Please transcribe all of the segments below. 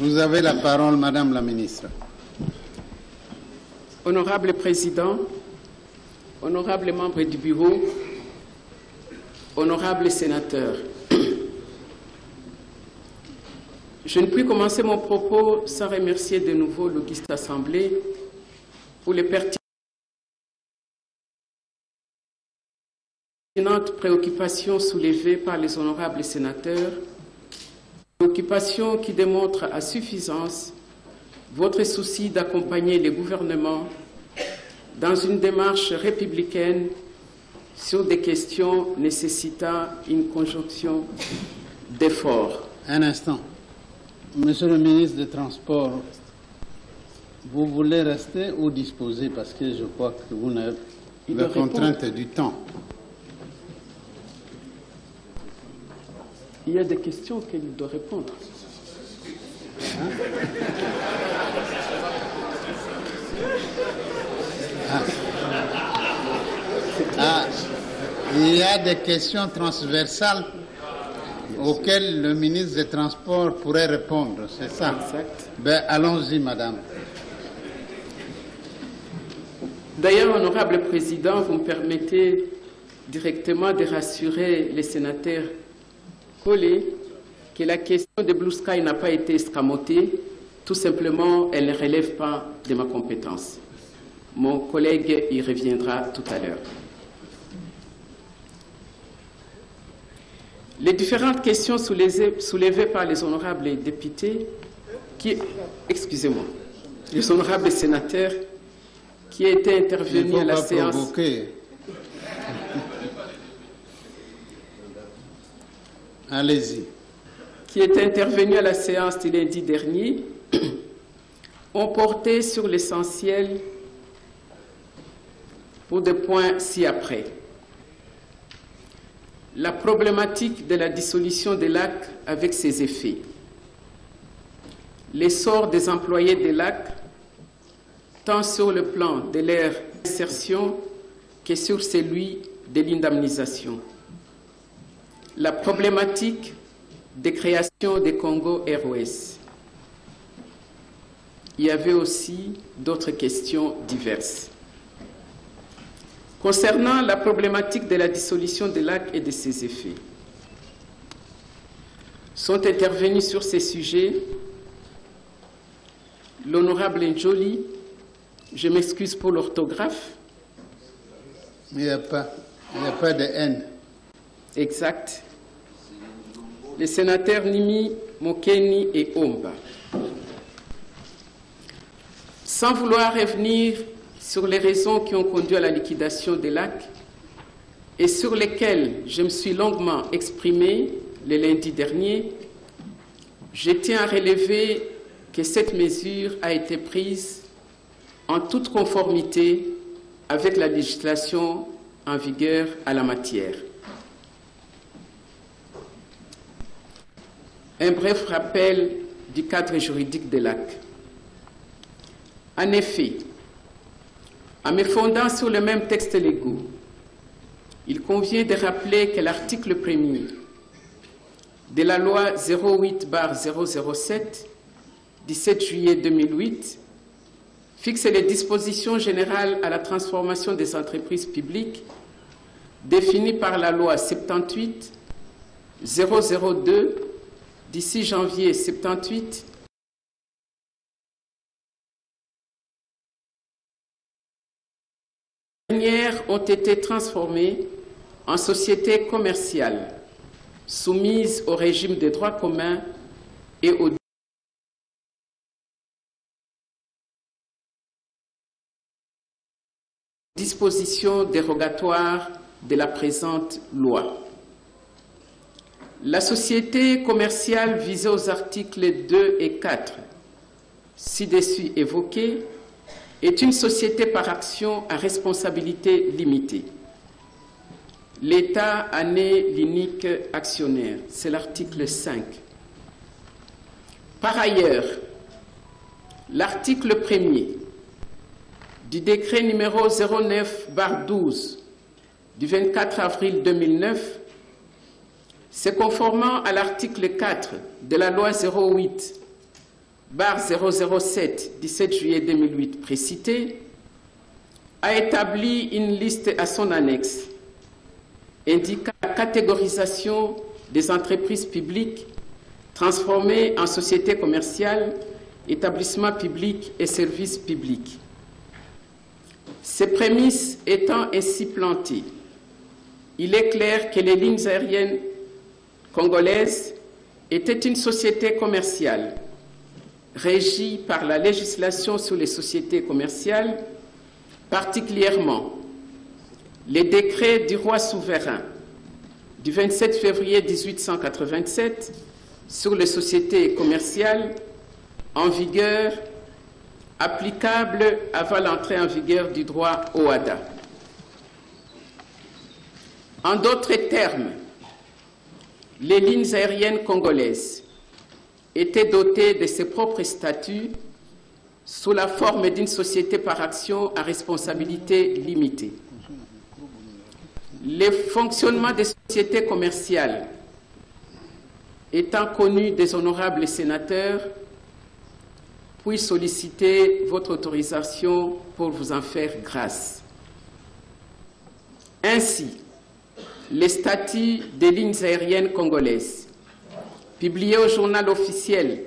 Vous avez la parole, Madame la Ministre. Honorable Président, honorables membres du Bureau, honorables sénateurs, je ne puis commencer mon propos sans remercier de nouveau l'auguste Assemblée pour les pertinentes préoccupations soulevées par les honorables sénateurs, préoccupations qui démontrent à suffisance votre souci d'accompagner les gouvernements dans une démarche républicaine sur des questions nécessitant une conjonction d'efforts. Un instant. Monsieur le ministre des Transports, vous voulez rester ou disposer parce que je crois que vous n'avez la contrainte du temps. Il y a des questions auxquelles il doit répondre. Il y a des questions transversales auxquelles le ministre des Transports pourrait répondre, c'est ça? Exact. Ben, allons-y, madame. D'ailleurs, honorable Président, vous me permettez directement de rassurer les sénateurs collés que la question de Blue Sky n'a pas été escamotée. Tout simplement, elle ne relève pas de ma compétence. Mon collègue y reviendra tout à l'heure. Les différentes questions soulevées par les honorables députés, excusez-moi, les honorables sénateurs qui étaient intervenus à la séance. Allez-y. Qui étaient intervenus à la séance du lundi dernier, ont porté sur l'essentiel pour des points ci-après. La problématique de la dissolution des lacs avec ses effets. L'essor des employés des lacs, tant sur le plan de leur insertion que sur celui de l'indemnisation. La problématique des créations des Congo ROS. Il y avait aussi d'autres questions diverses. Concernant la problématique de la dissolution des lacs et de ses effets, sont intervenus sur ces sujets l'honorable Njoli, je m'excuse pour l'orthographe. Il n'y a pas de haine. Exact. Les sénateurs Nimi, Mokeni et Omba. Sans vouloir revenir sur les raisons qui ont conduit à la liquidation des lacs et sur lesquelles je me suis longuement exprimé le lundi dernier, je tiens à relever que cette mesure a été prise en toute conformité avec la législation en vigueur à la matière. Un bref rappel du cadre juridique des lacs. En effet, en me fondant sur le même texte légaux, il convient de rappeler que l'article 1er de la loi 08/007 du 7 juillet 2008 fixe les dispositions générales à la transformation des entreprises publiques définies par la loi 78/002 du 6 janvier 78 ont été transformées en sociétés commerciales soumises au régime des droits communs et aux dispositions dérogatoires de la présente loi. La société commerciale visée aux articles 2 et 4, ci-dessus évoqués, est une société par action à responsabilité limitée. L'État en est l'unique actionnaire, c'est l'article 5. Par ailleurs, l'article 1er du décret numéro 09/12 du 24 avril 2009, se conformant à l'article 4 de la loi 007, 17 juillet 2008 précité, a établi une liste à son annexe indiquant la catégorisation des entreprises publiques transformées en sociétés commerciales, établissements publics et services publics. Ces prémices étant ainsi plantées, il est clair que les lignes aériennes congolaises étaient une société commerciale régie par la législation sur les sociétés commerciales, particulièrement les décrets du roi souverain du 27 février 1887 sur les sociétés commerciales en vigueur, applicables avant l'entrée en vigueur du droit OHADA. En d'autres termes, les lignes aériennes congolaises étaient dotées de ses propres statuts sous la forme d'une société par action à responsabilité limitée. Le fonctionnement des sociétés commerciales étant connu des honorables sénateurs, puis solliciter votre autorisation pour vous en faire grâce. Ainsi, les statuts des lignes aériennes congolaises, publiés au journal officiel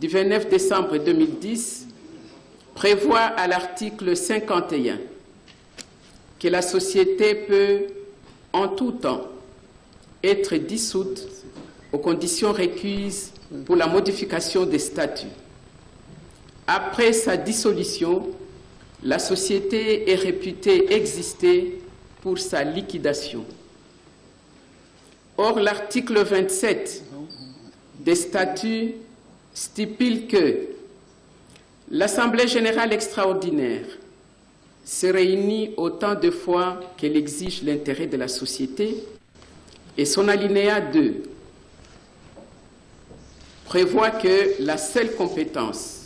du 29 décembre 2010, prévoient à l'article 51 que la société peut, en tout temps, être dissoute aux conditions requises pour la modification des statuts. Après sa dissolution, la société est réputée exister pour sa liquidation. Or, l'article 27 des statuts stipule que l'Assemblée générale extraordinaire se réunit autant de fois qu'elle exige l'intérêt de la société, et son alinéa 2 prévoit que la seule compétence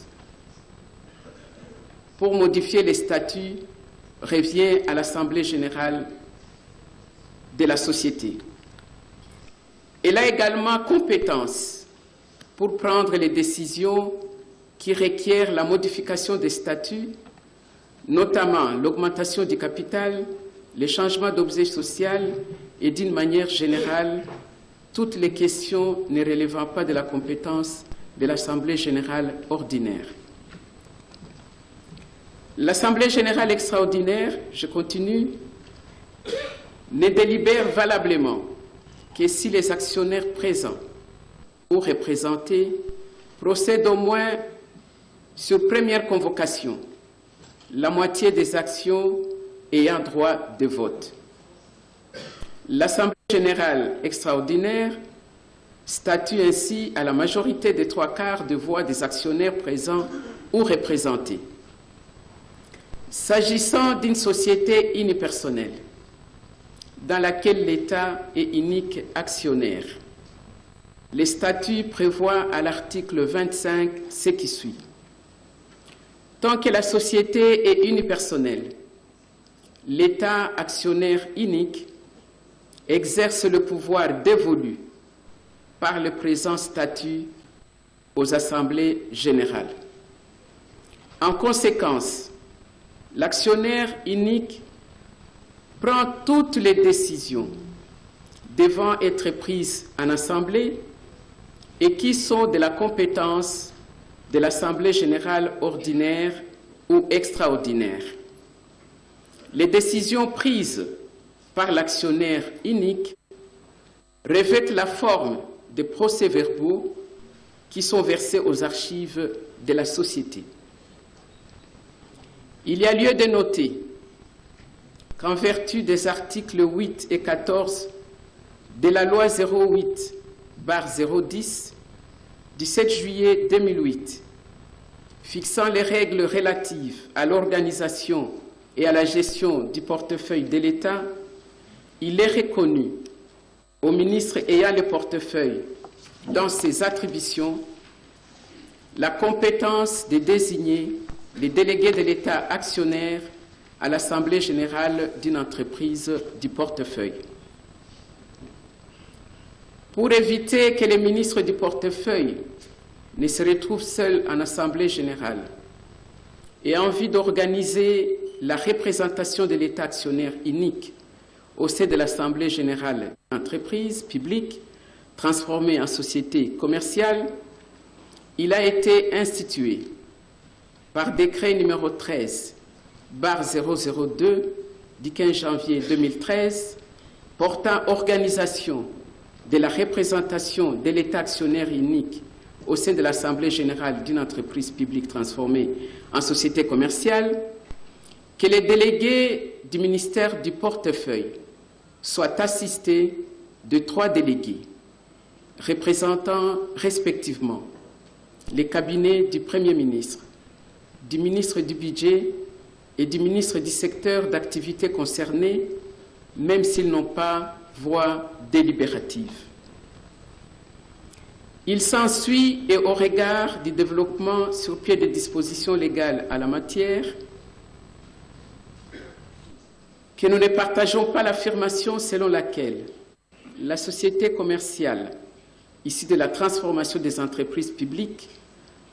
pour modifier les statuts revient à l'Assemblée générale de la société. Elle a également compétence pour prendre les décisions qui requièrent la modification des statuts, notamment l'augmentation du capital, les changements d'objet social et d'une manière générale, toutes les questions ne relevant pas de la compétence de l'Assemblée générale ordinaire. L'Assemblée générale extraordinaire, je continue, ne délibère valablement que si les actionnaires présents ou représentés procèdent au moins sur première convocation la moitié des actions ayant droit de vote. L'Assemblée générale extraordinaire statue ainsi à la majorité des 3/4 de voix des actionnaires présents ou représentés. S'agissant d'une société unipersonnelle dans laquelle l'État est unique actionnaire, les statuts prévoient à l'article 25 ce qui suit. Tant que la société est unipersonnelle, l'État actionnaire unique exerce le pouvoir dévolu par le présent statut aux assemblées générales. En conséquence, l'actionnaire unique prend toutes les décisions devant être prises en assemblée et qui sont de la compétence de l'Assemblée générale ordinaire ou extraordinaire. Les décisions prises par l'actionnaire unique revêtent la forme de procès-verbaux qui sont versés aux archives de la société. Il y a lieu de noter qu'en vertu des articles 8 et 14 de la loi 08/010 du 7 juillet 2008, fixant les règles relatives à l'organisation et à la gestion du portefeuille de l'État, il est reconnu au ministre ayant le portefeuille dans ses attributions la compétence de désigner les délégués de l'État actionnaire à l'Assemblée générale d'une entreprise du portefeuille. Pour éviter que les ministres du portefeuille ne se retrouve seul en Assemblée générale et a envie d'organiser la représentation de l'État actionnaire unique au sein de l'Assemblée générale d'entreprise publique transformée en société commerciale, il a été institué par décret numéro 13/002 du 15 janvier 2013 portant organisation de la représentation de l'État actionnaire unique au sein de l'Assemblée générale d'une entreprise publique transformée en société commerciale, que les délégués du ministère du portefeuille soient assistés de 3 délégués représentant respectivement les cabinets du Premier ministre, du ministre du Budget et du ministre du secteur d'activité concerné, même s'ils n'ont pas voix délibérative. Il s'ensuit, et au regard du développement sur pied de dispositions légales à la matière, que nous ne partageons pas l'affirmation selon laquelle la société commerciale issue de la transformation des entreprises publiques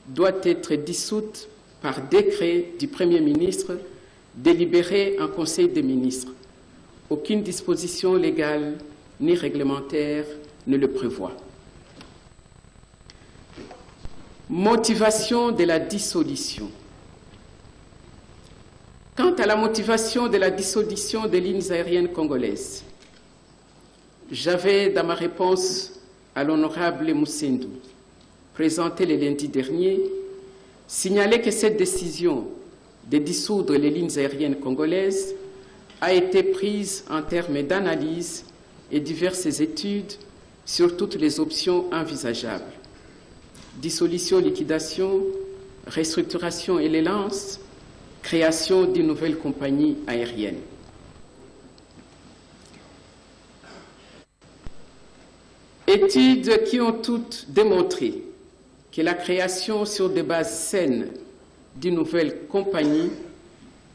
doit être dissoute par décret du Premier ministre délibéré en Conseil des ministres. Aucune disposition légale ni réglementaire ne le prévoit. Motivation de la dissolution. Quant à la motivation de la dissolution des lignes aériennes congolaises, j'avais dans ma réponse à l'honorable Moussendou, présenté le lundi dernier, signalé que cette décision de dissoudre les lignes aériennes congolaises a été prise en termes d'analyse et diverses études sur toutes les options envisageables. Dissolution, liquidation, restructuration et l'élance, création d'une nouvelle compagnie aérienne. Études qui ont toutes démontré que la création sur des bases saines d'une nouvelle compagnie,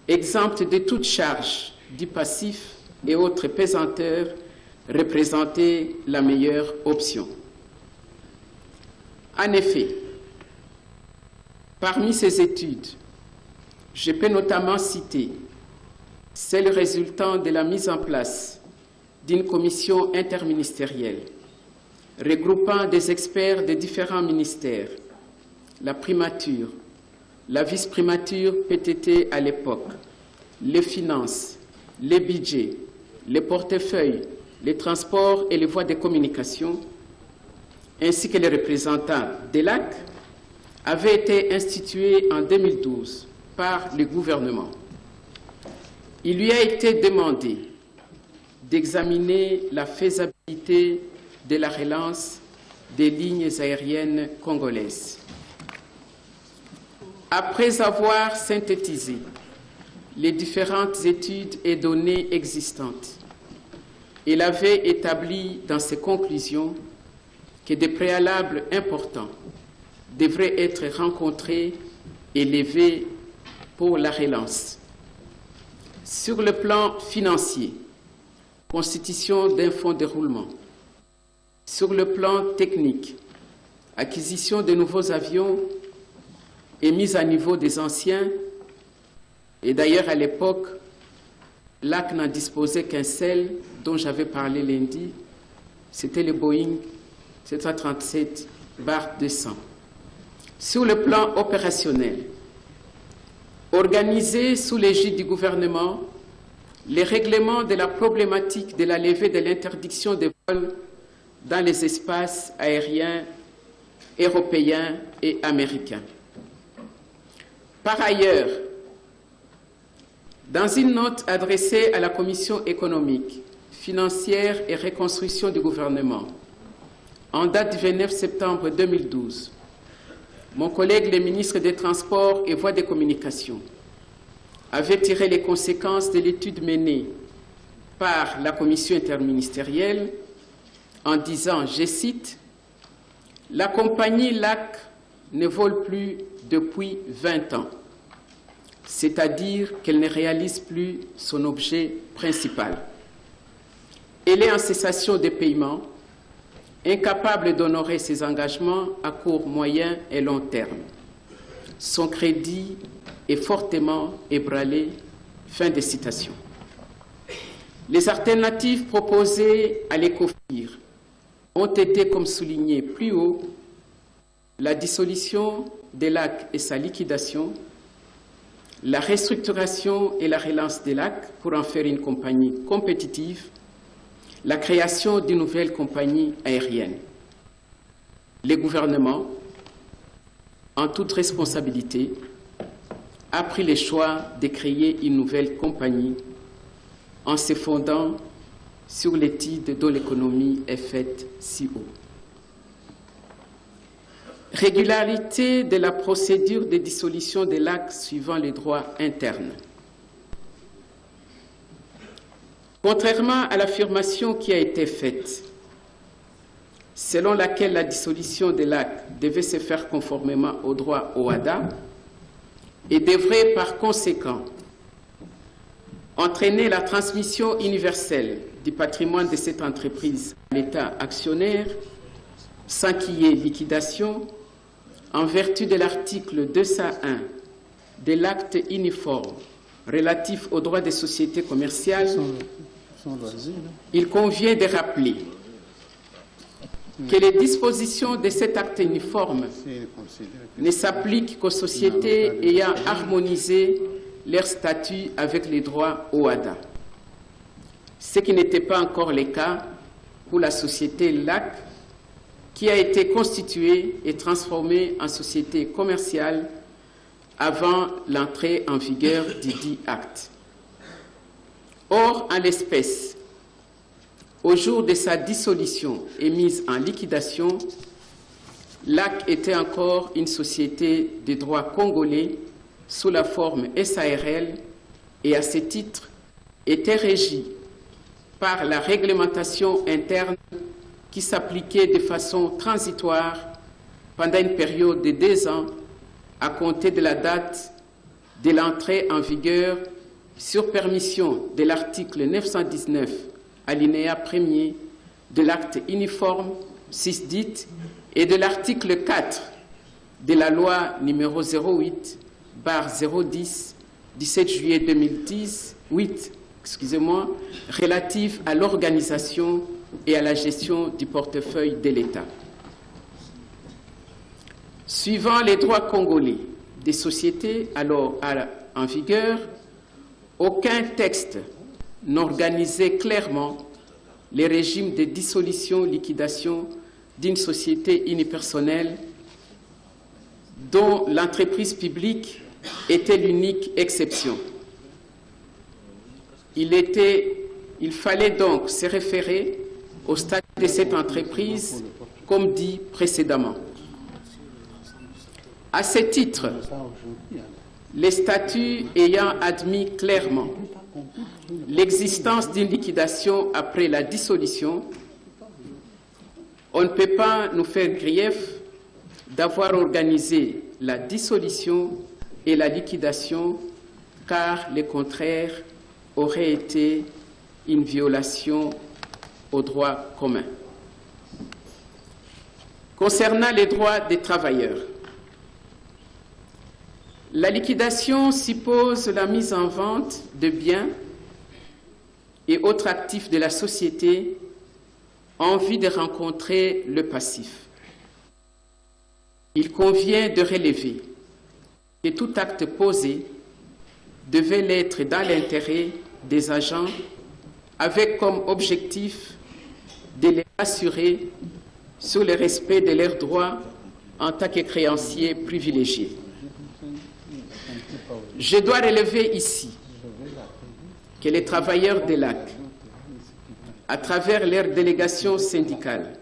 exempte de toute charge du passif et autres pesanteurs, représentait la meilleure option. En effet, parmi ces études, je peux notamment citer celle résultant de la mise en place d'une commission interministérielle regroupant des experts de différents ministères, la primature, la vice-primature PTT à l'époque, les finances, les budgets, les portefeuilles, les transports et les voies de communication, ainsi que les représentants des LAC, avaient été institués en 2012 par le gouvernement. Il lui a été demandé d'examiner la faisabilité de la relance des lignes aériennes congolaises. Après avoir synthétisé les différentes études et données existantes, il avait établi dans ses conclusions que des préalables importants devraient être rencontrés et levés pour la relance. Sur le plan financier, constitution d'un fonds de roulement. Sur le plan technique, acquisition de nouveaux avions et mise à niveau des anciens. Et d'ailleurs, à l'époque, l'AC n'en disposait qu'un seul, dont j'avais parlé lundi, c'était le Boeing 737-200. Sur le plan opérationnel, organiser sous l'égide du gouvernement les règlements de la problématique de la levée de l'interdiction des vols dans les espaces aériens européens et américains. Par ailleurs, dans une note adressée à la Commission économique, financière et reconstruction du gouvernement, en date du 29 septembre 2012, mon collègue le ministre des Transports et Voies de communication avait tiré les conséquences de l'étude menée par la commission interministérielle en disant, je cite, « La compagnie LAC ne vole plus depuis 20 ans, c'est-à-dire qu'elle ne réalise plus son objet principal. Elle est en cessation de paiement incapable d'honorer ses engagements à court, moyen et long terme. Son crédit est fortement ébranlé. Fin de citation. Les alternatives proposées à l'ECOFIR ont été, comme souligné plus haut, la dissolution des LAC et sa liquidation, la restructuration et la relance des LAC pour en faire une compagnie compétitive, la création d'une nouvelle compagnie aérienne. Le gouvernement, en toute responsabilité, a pris le choix de créer une nouvelle compagnie en se fondant sur l'étude dont l'économie est faite si haut. Régularité de la procédure de dissolution des LAC suivant les droits internes. Contrairement à l'affirmation qui a été faite, selon laquelle la dissolution des LAC devait se faire conformément au droit OHADA et devrait par conséquent entraîner la transmission universelle du patrimoine de cette entreprise à l'État actionnaire sans qu'il y ait liquidation, en vertu de l'article 201 de l'acte uniforme relatif aux droits des sociétés commerciales, il convient de rappeler que les dispositions de cet acte uniforme ne s'appliquent qu'aux sociétés ayant harmonisé leur statut avec les droits OHADA, ce qui n'était pas encore le cas pour la société LAC, qui a été constituée et transformée en société commerciale avant l'entrée en vigueur du dit acte. Or, en l'espèce, au jour de sa dissolution et mise en liquidation, LAC était encore une société de droit congolais sous la forme SARL et à ce titre était régie par la réglementation interne qui s'appliquait de façon transitoire pendant une période de 2 ans à compter de la date de l'entrée en vigueur sur permission de l'article 919 alinéa 1er de l'acte uniforme 6 et de l'article 4 de la loi numéro 08/010 du 7 juillet 2018, relative à l'organisation et à la gestion du portefeuille de l'État. Suivant les droits congolais des sociétés alors en vigueur, aucun texte n'organisait clairement les régimes de dissolution-liquidation d'une société unipersonnelle dont l'entreprise publique était l'unique exception. Il fallait donc se référer au statut de cette entreprise, comme dit précédemment. À ce titre, les statuts ayant admis clairement l'existence d'une liquidation après la dissolution, on ne peut pas nous faire grief d'avoir organisé la dissolution et la liquidation, car le contraire aurait été une violation au droit commun. Concernant les droits des travailleurs, la liquidation suppose la mise en vente de biens et autres actifs de la société en vue de rencontrer le passif. Il convient de relever que tout acte posé devait l'être dans l'intérêt des agents avec comme objectif de les assurer sur le respect de leurs droits en tant que créanciers privilégiés. Je dois relever ici que les travailleurs des LAC, à travers leur délégation syndicale,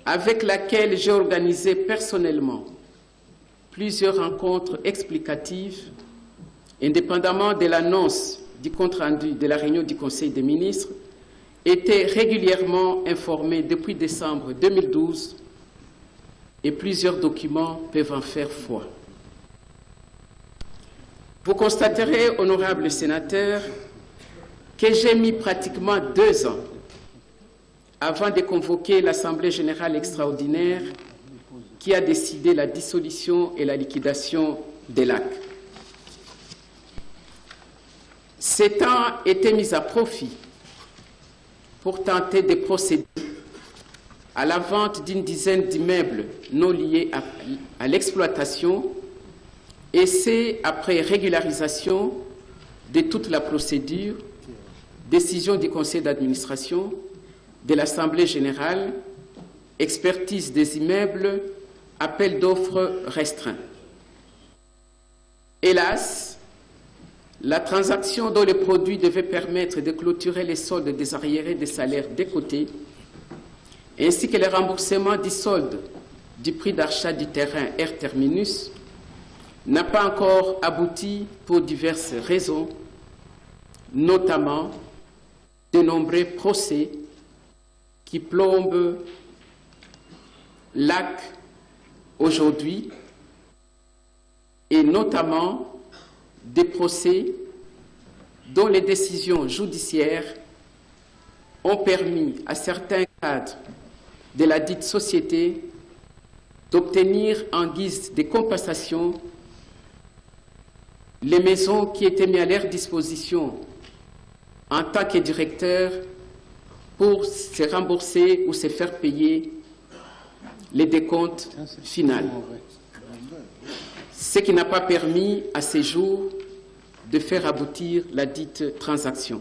avec laquelle j'ai organisé personnellement plusieurs rencontres explicatives, indépendamment de l'annonce du compte-rendu de la réunion du Conseil des ministres, étaient régulièrement informés depuis décembre 2012 et plusieurs documents peuvent en faire foi. Vous constaterez, honorables sénateurs, que j'ai mis pratiquement 2 ans avant de convoquer l'Assemblée générale extraordinaire qui a décidé la dissolution et la liquidation des LAC. Ces temps étaient mis à profit pour tenter de procéder à la vente d'une dizaine d'immeubles non liés à l'exploitation, et c'est après régularisation de toute la procédure, décision du conseil d'administration, de l'Assemblée générale, expertise des immeubles, appel d'offres restreint. Hélas, la transaction dont le produit devait permettre de clôturer les soldes des arriérés des salaires des côtés, ainsi que le remboursement du solde du prix d'achat du terrain Air Terminus, n'a pas encore abouti pour diverses raisons, notamment de nombreux procès qui plombent LAC aujourd'hui, et notamment des procès dont les décisions judiciaires ont permis à certains cadres de la dite société d'obtenir en guise de compensation les maisons qui étaient mises à leur disposition en tant que directeur pour se rembourser ou se faire payer les décomptes finaux. Ce qui n'a pas permis à ces jours de faire aboutir la dite transaction.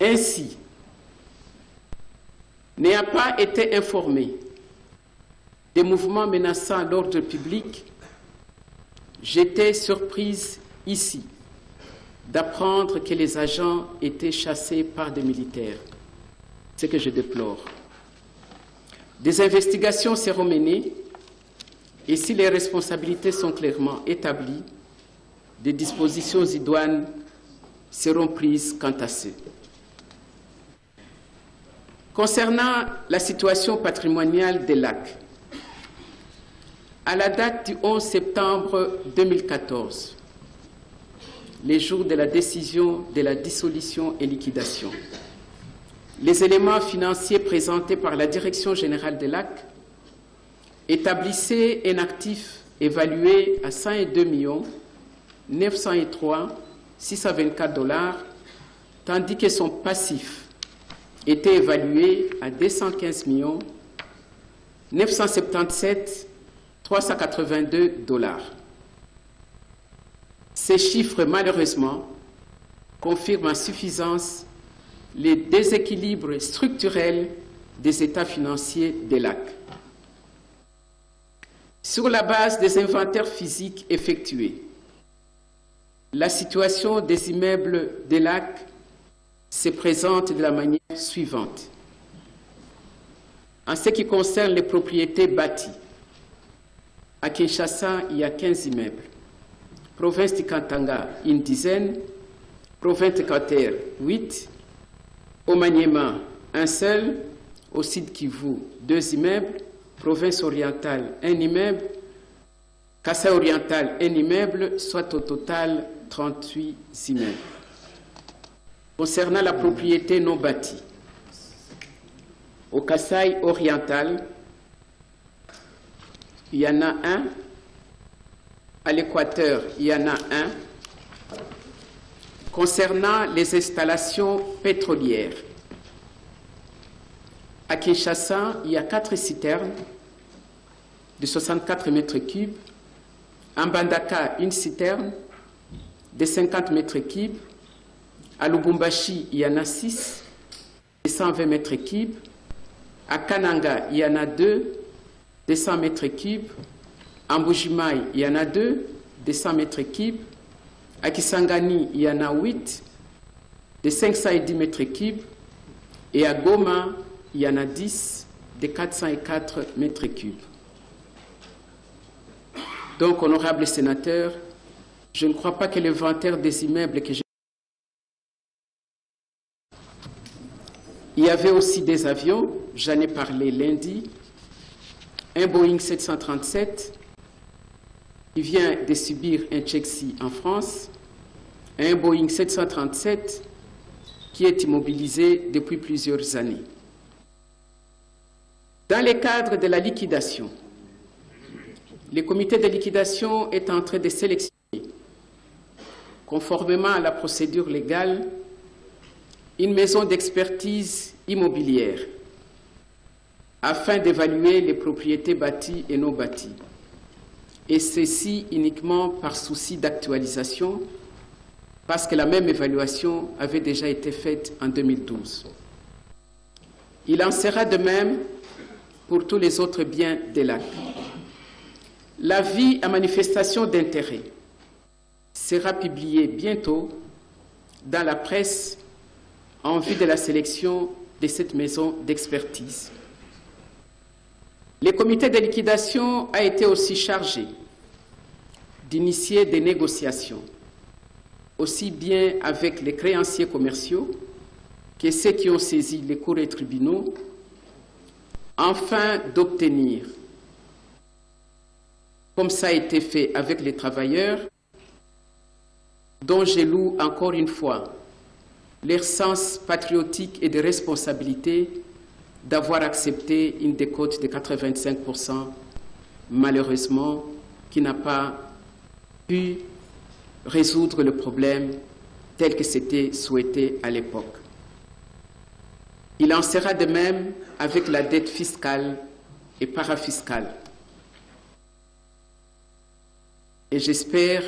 Ainsi, n'ayant pas été informé des mouvements menaçant l'ordre public, j'étais surprise ici d'apprendre que les agents étaient chassés par des militaires, ce que je déplore. Des investigations seront menées et si les responsabilités sont clairement établies, des dispositions idoines seront prises quant à ce. Concernant la situation patrimoniale des LAC, à la date du 11 septembre 2014, les jours de la décision de la dissolution et liquidation, les éléments financiers présentés par la Direction générale des LAC établissaient un actif évalué à 102 903 624 $, tandis que son passif était évalué à 215 977 382 $. Ces chiffres, malheureusement, confirment en suffisance les déséquilibres structurels des états financiers des LAC. Sur la base des inventaires physiques effectués, la situation des immeubles des LAC se présente de la manière suivante. En ce qui concerne les propriétés bâties, à Kinshasa, il y a 15 immeubles. Province du Katanga, une dizaine. Province de Kater, 8. Au Maniema, un seul. Au Sud Kivu, 2 immeubles. Province orientale, 1 immeuble. Kassai oriental, 1 immeuble, soit au total 38 immeubles. Concernant la propriété non bâtie, au Kassai oriental, il y en a 1. À l'Équateur, il y en a 1. Concernant les installations pétrolières, à Kinshasa, il y a 4 citernes de 64 mètres cubes. En Bandaka, une citerne de 50 mètres cubes. À Lubumbashi, il y en a 6 de 120 mètres cubes. À Kananga, il y en a 2 de 100 mètres cubes. À Mbujimaï, il y en a 2 de 100 mètres cubes. À Kisangani, il y en a 8 de 510 mètres cubes. Et à Goma, il y en a 10 de 404 mètres cubes. Donc, honorables sénateurs, je ne crois pas que l'inventaire des immeubles que j'ai... Il y avait aussi des avions, j'en ai parlé lundi, un Boeing 737 qui vient de subir un check-si en France, un Boeing 737 qui est immobilisé depuis plusieurs années. Dans le cadre de la liquidation, le comité de liquidation est en train de sélectionner, conformément à la procédure légale, une maison d'expertise immobilière afin d'évaluer les propriétés bâties et non bâties, et ceci uniquement par souci d'actualisation, parce que la même évaluation avait déjà été faite en 2012. Il en sera de même pour tous les autres biens des lacs. L'avis à manifestation d'intérêt sera publié bientôt dans la presse en vue de la sélection de cette maison d'expertise. Le comité de liquidation a été aussi chargé d'initier des négociations, aussi bien avec les créanciers commerciaux que ceux qui ont saisi les cours et tribunaux, afin d'obtenir, comme ça a été fait avec les travailleurs, dont je loue encore une fois leur sens patriotique et de responsabilité d'avoir accepté une décote de 85%, malheureusement, qui n'a pas pu résoudre le problème tel que c'était souhaité à l'époque. Il en sera de même avec la dette fiscale et parafiscale. Et j'espère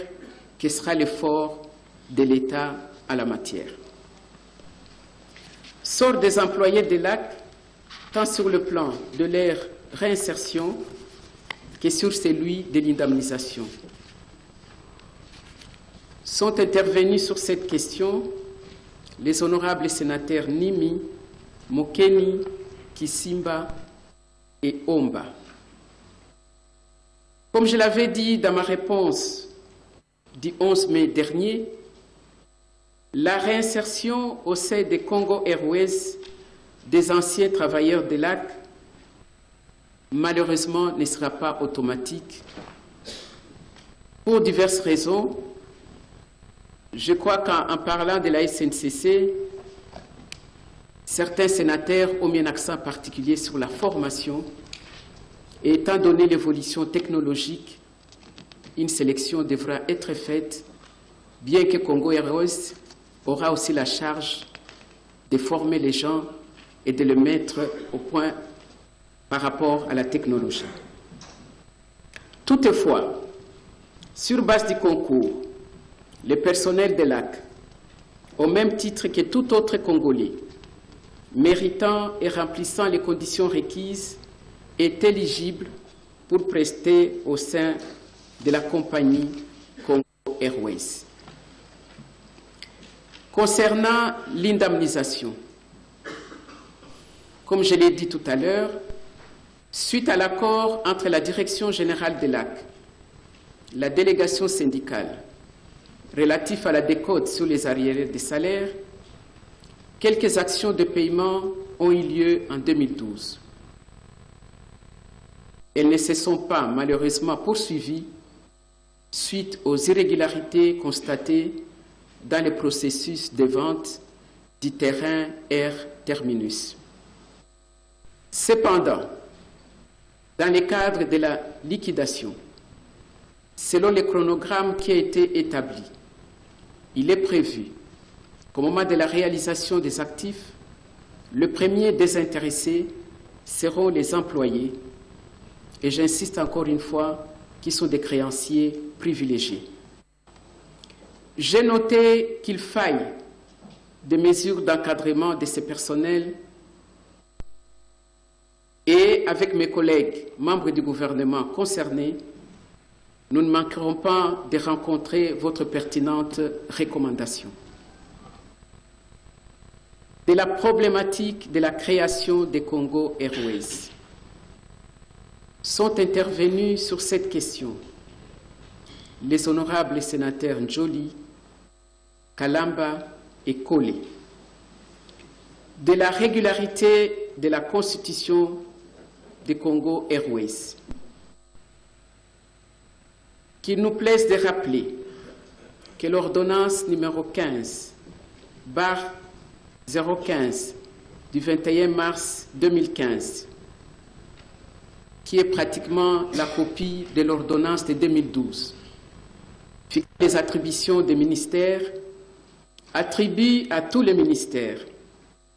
que ce sera l'effort de l'État à la matière. Sort des employés des lacs, tant sur le plan de leur réinsertion que sur celui de l'indemnisation. Sont intervenus sur cette question les honorables sénateurs Nimi, Mokeni, Kisimba et Omba. Comme je l'avais dit dans ma réponse du 11 mai dernier, la réinsertion au sein des Congo Airways des anciens travailleurs des lacs, malheureusement, ne sera pas automatique pour diverses raisons. Je crois qu'en parlant de la SNCC, certains sénateurs ont mis un accent particulier sur la formation et étant donné l'évolution technologique, une sélection devra être faite, bien que Congo Airways aura aussi la charge de former les gens et de les mettre au point par rapport à la technologie. Toutefois, sur base du concours, le personnel des lacs, au même titre que tout autre Congolais, méritant et remplissant les conditions requises, est éligible pour prester au sein de la compagnie Congo Airways. Concernant l'indemnisation, comme je l'ai dit tout à l'heure, suite à l'accord entre la Direction générale des lacs, la délégation syndicale, relatif à la décote sur les arriérés des salaires, quelques actions de paiement ont eu lieu en 2012. Elles ne se sont pas malheureusement poursuivies suite aux irrégularités constatées dans le processus de vente du terrain Air Terminus. Cependant, dans le cadre de la liquidation, selon le chronogramme qui a été établi, il est prévu qu'au moment de la réalisation des actifs, le premier désintéressé seront les employés, et j'insiste encore une fois, qui sont des créanciers privilégiés. J'ai noté qu'il faille des mesures d'encadrement de ces personnels et avec mes collègues, membres du gouvernement concernés, nous ne manquerons pas de rencontrer votre pertinente recommandation. De la problématique de la création des Congo Airways sont intervenus sur cette question les honorables sénateurs Njoli, Kalamba et Kole. De la régularité de la constitution des Congo Airways, qu'il nous plaise de rappeler que l'ordonnance numéro 15/20 015 du 21 mars 2015, qui est pratiquement la copie de l'ordonnance de 2012, fixant les attributions des ministères, attribue à tous les ministères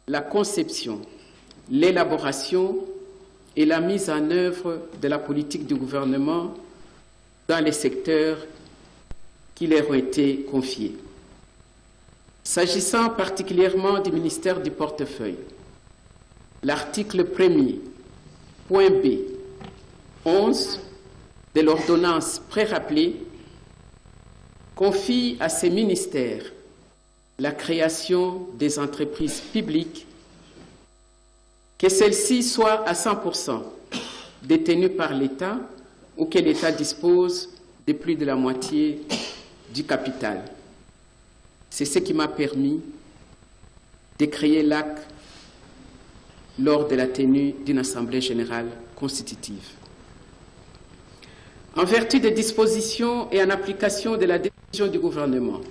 la conception, l'élaboration et la mise en œuvre de la politique du gouvernement dans les secteurs qui leur ont été confiés. S'agissant particulièrement du ministère du portefeuille, l'article 1er, point B, 11 de l'ordonnance pré-rappelée confie à ces ministères la création des entreprises publiques, que celles-ci soient à 100% détenues par l'État ou que l'État dispose de plus de la moitié du capital. C'est ce qui m'a permis de créer l'AC lors de la tenue d'une Assemblée générale constitutive. En vertu des dispositions et en application de la décision du gouvernement